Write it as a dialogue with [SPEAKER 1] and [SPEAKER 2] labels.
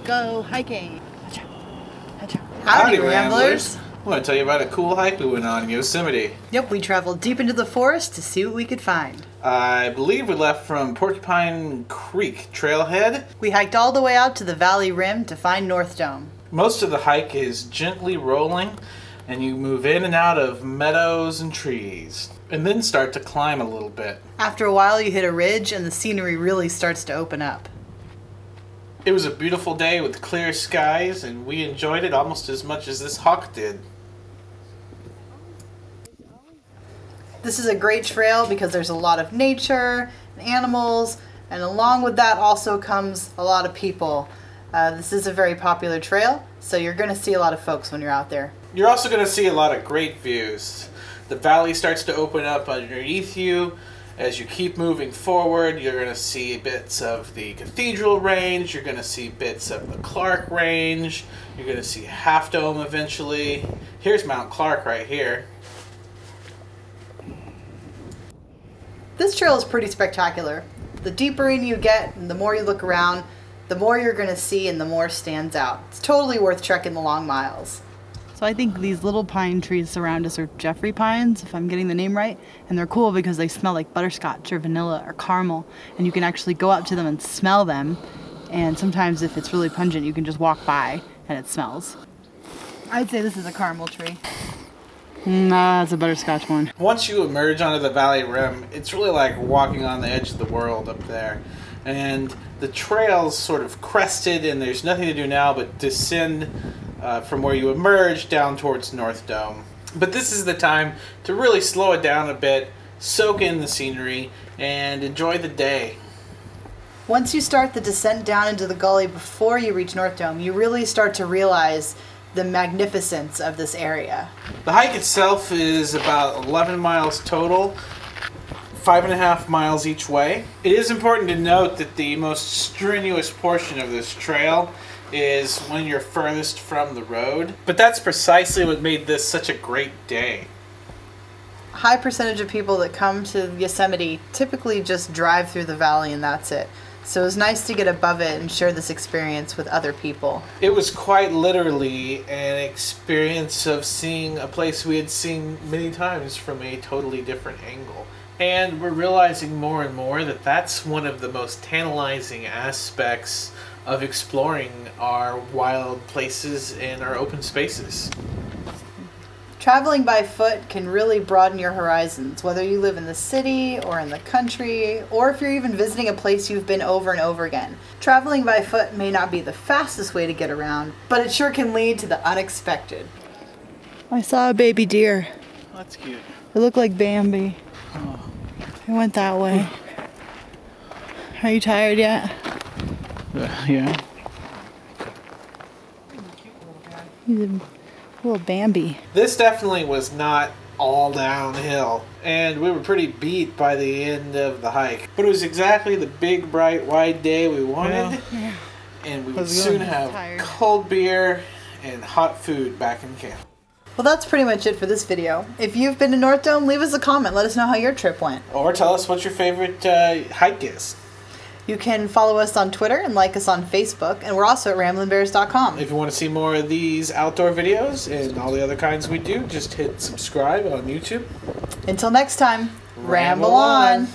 [SPEAKER 1] go hiking.
[SPEAKER 2] Howdy, Ramblers! I want to tell you about a cool hike we went on in Yosemite.
[SPEAKER 1] Yep, we traveled deep into the forest to see what we could find.
[SPEAKER 2] I believe we left from Porcupine Creek trailhead.
[SPEAKER 1] We hiked all the way out to the valley rim to find North Dome.
[SPEAKER 2] Most of the hike is gently rolling, and you move in and out of meadows and trees, and then start to climb a little bit.
[SPEAKER 1] After a while, you hit a ridge and the scenery really starts to open up.
[SPEAKER 2] It was a beautiful day with clear skies, and we enjoyed it almost as much as this hawk did.
[SPEAKER 1] This is a great trail because there's a lot of nature and animals, and along with that also comes a lot of people. This is a very popular trail, so you're going to see a lot of folks when you're out there.
[SPEAKER 2] You're also going to see a lot of great views. The valley starts to open up underneath you. As you keep moving forward, you're going to see bits of the Cathedral Range, you're going to see bits of the Clark Range, you're going to see Half Dome eventually. Here's Mount Clark right here.
[SPEAKER 1] This trail is pretty spectacular. The deeper in you get and the more you look around, the more you're going to see and the more stands out. It's totally worth trekking the long miles. So I think these little pine trees around us are Jeffrey pines, if I'm getting the name right. And they're cool because they smell like butterscotch or vanilla or caramel. And you can actually go up to them and smell them. And sometimes if it's really pungent, you can just walk by and it smells. I'd say this is a caramel tree. Nah, it's a butterscotch one.
[SPEAKER 2] Once you emerge onto the valley rim, it's really like walking on the edge of the world up there. And the trail's sort of crested and there's nothing to do now but descend from where you emerge down towards North Dome. But this is the time to really slow it down a bit, soak in the scenery, and enjoy the day.
[SPEAKER 1] Once you start the descent down into the gully before you reach North Dome, you really start to realize the magnificence of this area.
[SPEAKER 2] The hike itself is about 11 miles total, 5.5 miles each way. It is important to note that the most strenuous portion of this trail is when you're furthest from the road. But that's precisely what made this such a great day.
[SPEAKER 1] A high percentage of people that come to Yosemite typically just drive through the valley and that's it. So it was nice to get above it and share this experience with other people.
[SPEAKER 2] It was quite literally an experience of seeing a place we had seen many times from a totally different angle. And we're realizing more and more that that's one of the most tantalizing aspects of exploring our wild places and our open spaces.
[SPEAKER 1] Traveling by foot can really broaden your horizons, whether you live in the city or in the country, or if you're even visiting a place you've been over and over again. Traveling by foot may not be the fastest way to get around, but it sure can lead to the unexpected. I saw a baby deer.
[SPEAKER 2] That's cute.
[SPEAKER 1] It looked like Bambi.
[SPEAKER 2] Oh.
[SPEAKER 1] It went that way. Are you tired yet?
[SPEAKER 2] Yeah.
[SPEAKER 1] He's a little Bambi.
[SPEAKER 2] This definitely was not all downhill, and we were pretty beat by the end of the hike. But it was exactly the big, bright, wide day we wanted,
[SPEAKER 1] Yeah.
[SPEAKER 2] and we would soon have cold beer and hot food back in camp.
[SPEAKER 1] Well, that's pretty much it for this video. If you've been to North Dome, leave us a comment. Let us know how your trip went.
[SPEAKER 2] Or tell us what your favorite hike is.
[SPEAKER 1] You can follow us on Twitter and like us on Facebook, and we're also at ramblinbears.com.
[SPEAKER 2] If you want to see more of these outdoor videos and all the other kinds we do, just hit subscribe on YouTube.
[SPEAKER 1] Until next time, ramble on.